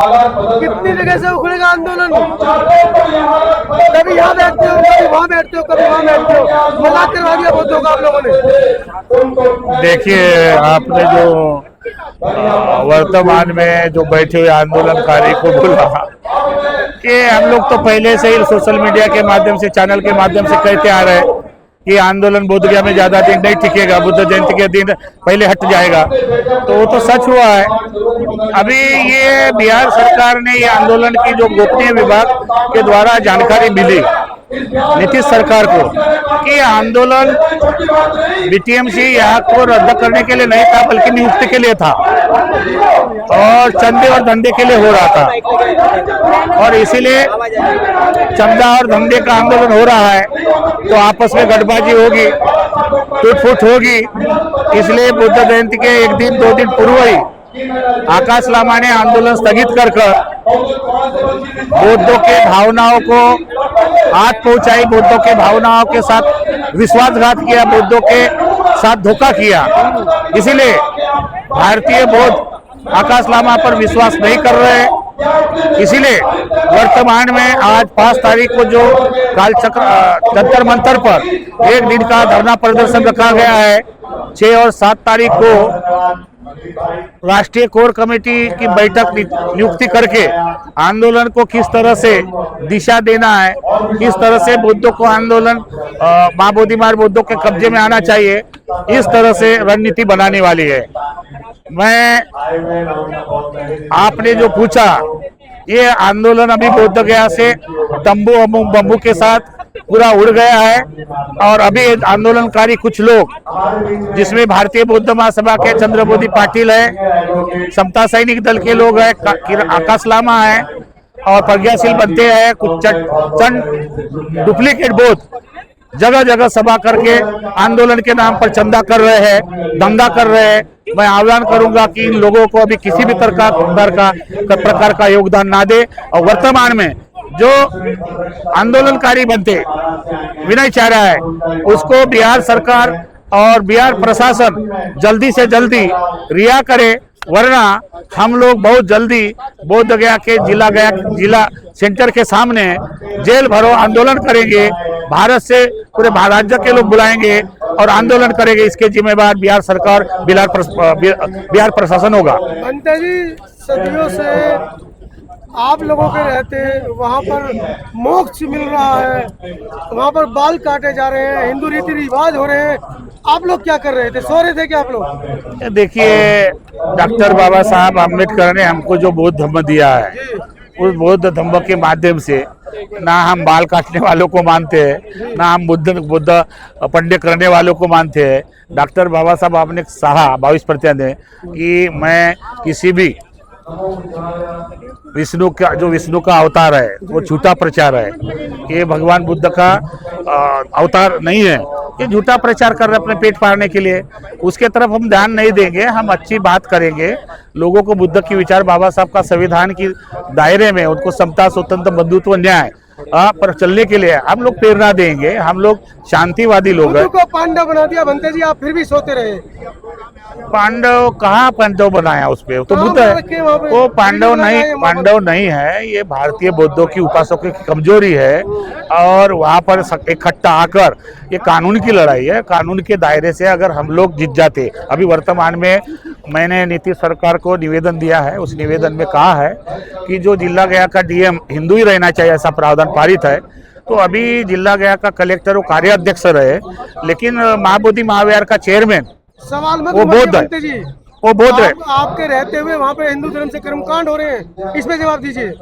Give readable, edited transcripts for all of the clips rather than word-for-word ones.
कितनी जगह से उखड़ेगा आंदोलन? कभी यहाँ बैठते हो, कभी वहाँ बैठते हो, कभी वहाँ बैठते हो, मजाक करवा दिया बुद्धों का आप लोगों ने। देखिए, आपने जो वर्तमान में जो बैठे हुए आंदोलनकारी को बोला कि हम लोग तो पहले से ही सोशल मीडिया के माध्यम से, चैनल के माध्यम से कहते आ रहे हैं कि आंदोलन बोधगया में ज्यादा दिन नहीं टिकेगा, बुद्ध जयंती के दिन पहले हट जाएगा। तो वो तो सच हुआ है। अभी ये बिहार सरकार ने ये आंदोलन की जो गोपनीय विभाग के द्वारा जानकारी मिली नीतीश सरकार को कि आंदोलन बीटीएमसी यहाँ को रद्द करने के लिए नहीं था, बल्कि नियुक्ति के लिए था और चंदे और धंधे के लिए हो रहा था, और इसीलिए चंदा और धंधे का आंदोलन हो रहा है तो आपस में गठबाजी होगी, टूट-फूट होगी। इसलिए बुद्ध जयंती के एक दिन 2 दिन पूर्व ही आकाश लामा ने आंदोलन स्थगित कर बौद्धों के भावनाओं को हाथ पहुंचाई, बौद्धों के भावनाओं के साथ विश्वासघात किया, बौद्धों के साथ धोखा किया। इसीलिए भारतीय बौद्ध आकाश लामा पर विश्वास नहीं कर रहे हैं। इसीलिए वर्तमान में आज 5 तारीख को जो कालचक्र जंतर मंतर पर 1 दिन का धरना प्रदर्शन रखा गया है, 6 और 7 तारीख को राष्ट्रीय कोर कमेटी की बैठक नियुक्ति करके आंदोलन को किस तरह से दिशा देना है, किस तरह से बुद्धों को आंदोलन मां बोधिमार बुद्धों के कब्जे में आना चाहिए, इस तरह से रणनीति बनाने वाली है। मैं आपने जो पूछा, ये आंदोलन अभी बोधगया से तंबू बम्बू के साथ पूरा उड़ गया है और अभी आंदोलनकारी कुछ लोग, जिसमें भारतीय बौद्ध महासभा के चंद्रबोधि पाटिल है, समता सैनिक दल के लोग हैं, आकाश लामा है और प्रज्ञाशील बनते हैं, कुछ चंद डुप्लीकेट बौद्ध जगह जगह सभा करके आंदोलन के नाम पर चंदा कर रहे हैं, दंगा कर रहे हैं। मैं आह्वान करूंगा कि इन लोगों को अभी किसी भी प्रकार का योगदान ना दे और वर्तमान में जो आंदोलनकारी बनते विनय चाह रहा है उसको बिहार सरकार और बिहार प्रशासन जल्दी से जल्दी रिहा करे, वरना हम लोग बहुत जल्दी बोधगया के जिला सेंटर के सामने जेल भरो आंदोलन करेंगे। भारत से पूरे राज्य के लोग बुलाएंगे और आंदोलन करेंगे। इसके जिम्मेदार बिहार सरकार, बिहार प्रशासन होगा। अंते जी, सदियों से आप लोगों के रहते वहाँ पर मोक्ष मिल रहा है, वहाँ पर बाल काटे जा रहे हैं, हिंदू रीति रिवाज हो रहे हैं, आप लोग क्या कर रहे थे? सो रहे थे क्या आप लोग? देखिए, डॉक्टर बाबा साहब अम्बेडकर ने हमको जो बौद्ध धम्म दिया है, उस बौद्ध धम्म के माध्यम से ना हम बाल काटने वालों को मानते हैं, ना हम बुद्ध पंडे करने वालों को मानते हैं। डॉक्टर बाबा साहब आपने कहा 22% ने कि मैं किसी भी विष्णु का अवतार है वो झूठा प्रचार है, ये भगवान बुद्ध का अवतार नहीं है, ये झूठा प्रचार कर रहे अपने पेट पालने के लिए। उसके तरफ हम ध्यान नहीं देंगे, हम अच्छी बात करेंगे, लोगों को बुद्ध की विचार, बाबा साहब का संविधान की दायरे में उनको समता, स्वतंत्र, बंधुत्व, न्याय पर चलने के लिए हम लोग प्रेरणा देंगे। हम लोग शांतिवादी लोग हैं। को पांडव बना दिया बनते जी, आप फिर भी सोते रहे। पांडव कहाँ पांडव बनाया? उस पे तो बुद्ध है, वो पांडव नहीं है। ये भारतीय बौद्धों की उपासकों की कमजोरी है और वहाँ पर इकट्ठा आकर ये कानून की लड़ाई है। कानून के दायरे से अगर हम लोग जीत जाते, अभी वर्तमान में मैंने नीतीश सरकार को निवेदन दिया है, उस निवेदन में कहा है कि जो जिला गया का डीएम हिंदू ही रहना चाहिए, ऐसा प्रावधान पारित है। तो अभी जिला गया का कलेक्टर वो कार्याध्यक्ष रहे, लेकिन महाबोधि महाविहार का चेयरमैन सवाल मत वो बौद्ध है, वो बौद्ध है। आपके रहते हुए वहाँ पे हिंदू धर्म से कर्मकांड हो रहे हैं, इसमें जवाब दीजिए।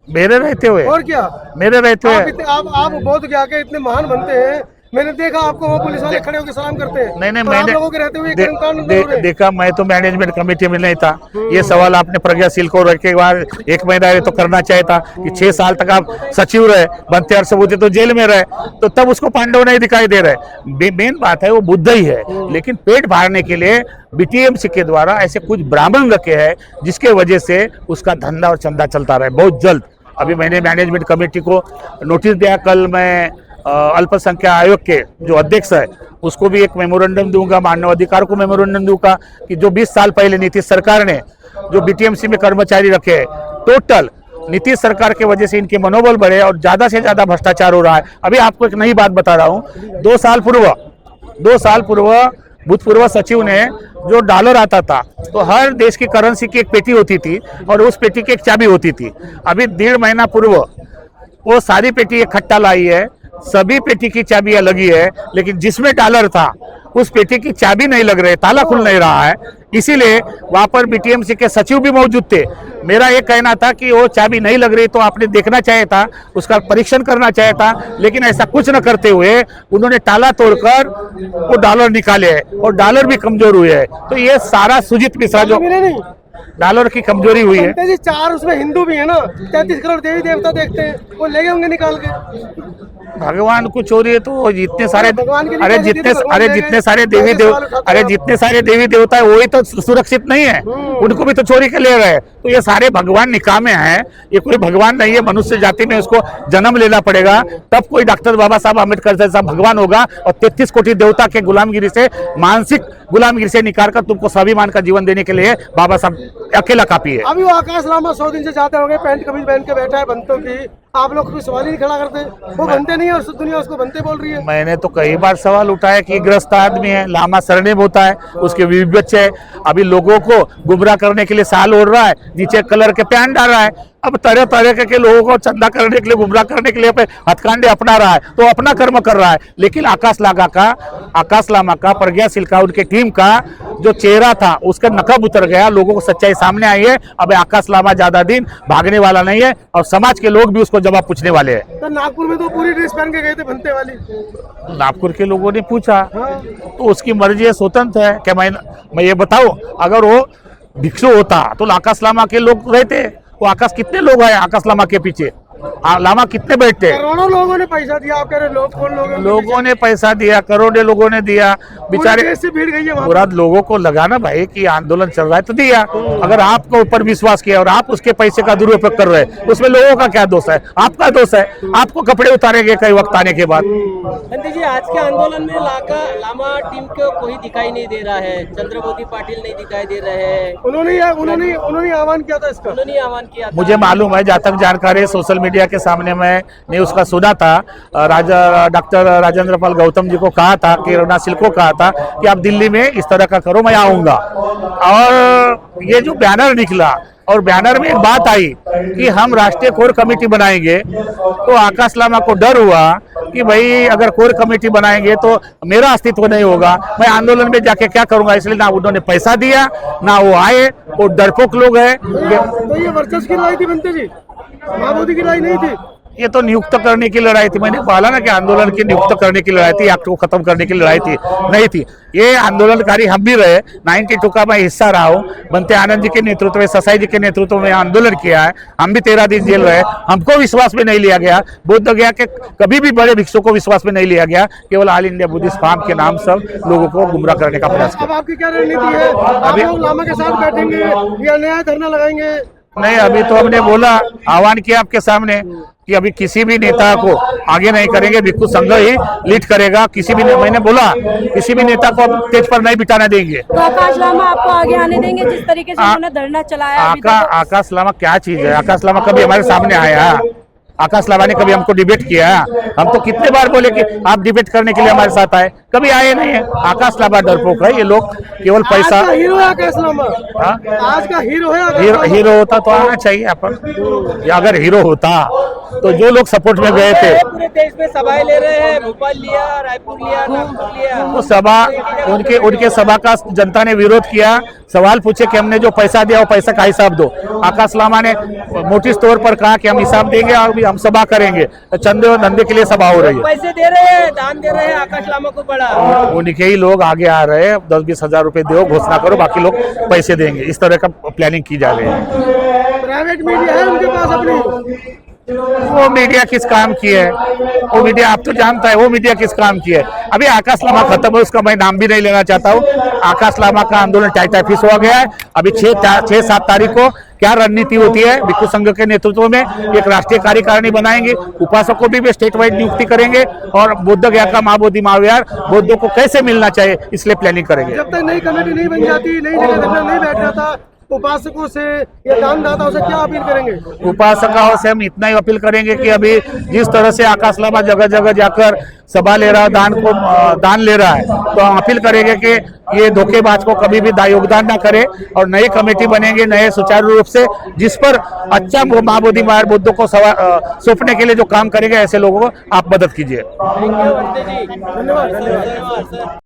मेरे रहते हुए? और क्या मेरे रहते हुए? आप बौद्ध क्या के इतने महान बनते हैं, मैंने देखा आपको वो पुलिस वाले खड़े होकर सलाम करते हैं। नहीं, मैंने लोगों के रहते हुए देखा, मैं तो मैनेजमेंट कमेटी में नहीं था। ये सवाल आपने प्रज्ञाशील को रखे के बाद 1 महीना तो करना चाहिए था कि 6 साल तक आप सचिव रहे, बनते और सबूते तो जेल में रहे, तो तब उसको पांडव नहीं दिखाई दे रहे। मेन बात है वो बुद्ध ही है, लेकिन पेट भरने के लिए बीटीएमसी के द्वारा ऐसे कुछ ब्राह्मण रखे हैं जिसके वजह से उसका धंधा और चंदा चलता रहे। बहुत जल्द अभी मैंने मैनेजमेंट कमेटी को नोटिस दिया, कल मैं अल्पसंख्यक आयोग के जो अध्यक्ष है उसको भी एक मेमोरेंडम दूंगा, मानव अधिकार को मेमोरेंडम दूंगा कि जो 20 साल पहले नीतीश सरकार ने जो बीटीएमसी में कर्मचारी रखे टोटल नीतीश सरकार की वजह से इनके मनोबल बढ़े और ज्यादा से ज्यादा भ्रष्टाचार हो रहा है। अभी आपको एक नई बात बता रहा हूँ, 2 साल पूर्व भूतपूर्व सचिव ने जो डॉलर आता था तो हर देश की करेंसी की एक पेटी होती थी और उस पेटी की एक चाबी होती थी। अभी 1.5 महीना पूर्व वो सारी पेटी इकट्ठा लाई है, सभी पेटी की चाबियां लगी है, लेकिन जिसमें डॉलर था उस पेटी की चाबी नहीं लग रही, ताला खुल नहीं रहा है। इसीलिए वहां पर बीटीएमसी के सचिव भी मौजूद थे। मेरा ये कहना था कि वो चाबी नहीं लग रही तो आपने देखना चाहिए था, उसका परीक्षण करना चाहिए था, लेकिन ऐसा कुछ न करते हुए उन्होंने ताला तोड़कर वो डॉलर निकाले और डॉलर भी कमजोर हुए हैं। तो ये सारा सुजीत मिश्रा जो डॉलर की कमजोरी हुई है। जी 4 उसमें हिंदू भी है ना, 33 करोड़ देवी देवता देखते हैं, वो ले गए होंगे निकाल के। भगवान को चोरी है तो जितने सारे जितने सारे देवी देवता है वही तो सुरक्षित नहीं है, उनको भी तो चोरी के ले रहे हैं। तो ये सारे भगवान निकामे हैं, ये कोई भगवान नहीं है। मनुष्य जाति में उसको जन्म लेना पड़ेगा, तब कोई डॉक्टर बाबा साहब अम्बेडकर जैसा भगवान होगा और 33 कोटि देवता के गुलामगिरी से, मानसिक गुलामगिरी से निकाल कर तुमको स्वाभिमान का जीवन देने के लिए बाबा साहब अकेला काफी है। अभी वो आकाश लामा 100 दिन से जाते होंगे, पैंट कमीज पहन के बैठा है बंतों की, आप लोग कोई सवाल ही नहीं खड़ा करते। वो बनते नहीं है और दुनिया उसको बनते बोल रही है। मैंने तो कई बार सवाल उठाया कि ग्रस्त आदमी है, लामा सरनेम होता है, उसके बीवी बच्चे है, अभी लोगों को गुमराह करने के लिए साल ओढ़ रहा है, नीचे कलर के पैंट डाल रहा है। अब तरह तरह के लोगों को चंदा करने के लिए, गुमराह करने के लिए हथकंडे अपना रहा है, तो अपना कर्म कर रहा है। लेकिन आकाश लामा का प्रज्ञाशील का, उनके टीम का जो चेहरा था उसका नकाब उतर गया, लोगों को सच्चाई सामने आई है। अब आकाश लामा ज्यादा दिन भागने वाला नहीं है और समाज के लोग भी उसको जवाब पूछने वाले हैं। तो नागपुर में तो पूरी ड्रेस पहन के गए थे बनते वाली, नागपुर के लोगों ने पूछा तो उसकी मर्जी है, स्वतंत्र है। क्या मैं ये बताऊं, अगर वो भिक्षु होता तो आकाश लामा के लोग रहते। वो आकाश कितने लोग हैं आकाश लामा के पीछे, लामा कितने बैठते हैं? करोड़ों लोगों ने पैसा दिया। आप कह रहे लोग कौन लोगों ने पैसा दिया, करोड़ों लोगों ने दिया, बेचारे से भीड़ गई है। पूरा लोगों को लगा ना भाई कि आंदोलन चल रहा है तो दिया। अगर आपको ऊपर विश्वास किया और आप उसके पैसे का दुरुपयोग कर रहे हैं, उसमें लोगों का क्या दोष है? आपका दोष है, आपको कपड़े उतारेंगे कई वक्त आने के बाद। जी आज के आंदोलन में लामा टीम को कोई दिखाई नहीं दे रहा है, चंद्रमोदी पाटिल नहीं दिखाई दे रहे हैं। उन्होंने आह्वान किया था इसका, उन्होंने आह्वान किया था। मुझे मालूम है, जहाँ तक जानकारी सोशल मीडिया के सामने मैंने उसका सुना था, डॉक्टर राजेंद्र पाल गौतम जी को कहा था, किरणा सिल को कहा था कि आप दिल्ली में इस तरह का करो, मैं आऊंगा। और ये जो बैनर निकला और बैनर में एक बात आई कि हम राष्ट्रीय कोर कमेटी बनाएंगे, तो आकाश लामा को डर हुआ कि भाई अगर कोर कमेटी बनाएंगे तो मेरा अस्तित्व नहीं होगा, मैं आंदोलन में जाके क्या करूंगा। इसलिए ना उन्होंने पैसा दिया, ना वो आए, वो डरपोक लोग हैं। तो ये वर्चस्व की लड़ाई थी बनते जी, मोदी की लड़ाई नहीं थी। ये तो नियुक्त करने की लड़ाई थी। मैंने बोला ना कि आंदोलन की नियुक्त करने की लड़ाई थी, एक्ट को खत्म करने की लड़ाई थी, नहीं थी। ये आंदोलनकारी हम भी रहे, 92 का मैं हिस्सा रहा हूँ। बनते आनंद जी के नेतृत्व में, ससाई जी के नेतृत्व में आंदोलन किया है। हम भी 13 दिन जेल रहे, हमको विश्वास में नहीं लिया गया। बोध गया कि कभी भी बड़े भिक्षु को विश्वास में नहीं लिया गया, केवल ऑल इंडिया बुद्धिस्ट फार्म के नाम सब लोगों को गुमराह करने का प्रयास किया। अब आपकी क्या रणनीति है? आप लोग लामा के साथ बैठेंगे या नया धरना लगाएंगे? नहीं, अभी तो हमने बोला, आह्वान किया आपके सामने कि अभी किसी भी नेता को आगे नहीं करेंगे, भिक्षु संघ ही लीड करेगा। किसी भी, मैंने बोला किसी भी नेता को अब तेज पर नहीं बिठाना देंगे। तो आकाश लामा आपको आगे आने देंगे जिस तरीके से उन्होंने धरना चलाया? आकाश लामा क्या चीज है? आकाश लामा कभी हमारे सामने आया? आकाश लामा ने कभी हमको डिबेट किया? हम तो कितने बार बोले कि आप डिबेट करने के लिए हमारे साथ आए, कभी आए नहीं है। आकाश लामा डरपोक है, ये लोग केवल पैसा। हीरो है आकाश लामा, आज का हीरो है। हीरो होता तो आना चाहिए अपन, या अगर हीरो होता तो जो लोग सपोर्ट में गए थे। पूरे देश में सभाएं ले रहे हैं, भोपाल लिया, रायपुर लिया, नागपुर लिया। वो सभा, उनके सभा का जनता ने विरोध किया। सवाल पूछे कि हमने जो पैसा दिया वो पैसा का हिसाब दो। आकाश लामा ने मोटी तौर पर कहा कि हम हिसाब देंगे और हम सभा करेंगे। चंदे और धंधे के लिए सभा हो रही है। पैसे दे रहे हैं, दान दे रहे हैं आकाश लामा को बड़ा। उनके ही लोग आगे आ रहे हैं, 10-20 हजार रुपए दो, घोषणा करो, बाकी लोग पैसे देंगे। इस तरह का प्लानिंग की जा रही है। प्राइवेट मीडिया है उनके पास अपनी। वो मीडिया किस काम की है? वो मीडिया आप तो जानता है, वो मीडिया किस काम की है? अभी आकाश लामा खत्म है, उसका मैं नाम भी नहीं लेना चाहता हूँ। आकाश लामा का आंदोलन टाइट फिक्स हो गया है। अभी 6-7 तारीख को क्या रणनीति होती है, भिक्षु संघ के नेतृत्व में एक राष्ट्रीय कार्यकारिणी बनाएंगे, उपासकों भी स्टेट वाइड नियुक्ति करेंगे और बोध गया का माँ बोधि महाविहार बौद्धों को कैसे मिलना चाहिए इसलिए प्लानिंग करेंगे। जब तक नई कमेटी नहीं बन जाती, नई जगह नहीं बैठ रहा था, उपासकों से या दानदाताओं से क्या अपील करेंगे? उपासकों से हम इतना ही अपील करेंगे कि अभी जिस तरह से आकाश लामा जगह जगह जाकर सभा ले रहा है, दान ले रहा है, तो हम अपील करेंगे कि ये धोखेबाज को कभी भी योगदान ना करे और नई कमेटी बनेंगे नए सुचारू रूप से, जिस पर अच्छा महाबोधि बुद्ध को सौंपने के लिए जो काम करेंगे ऐसे लोगों को आप मदद कीजिए। थैंक यू वर्ते जी, धन्यवाद सर।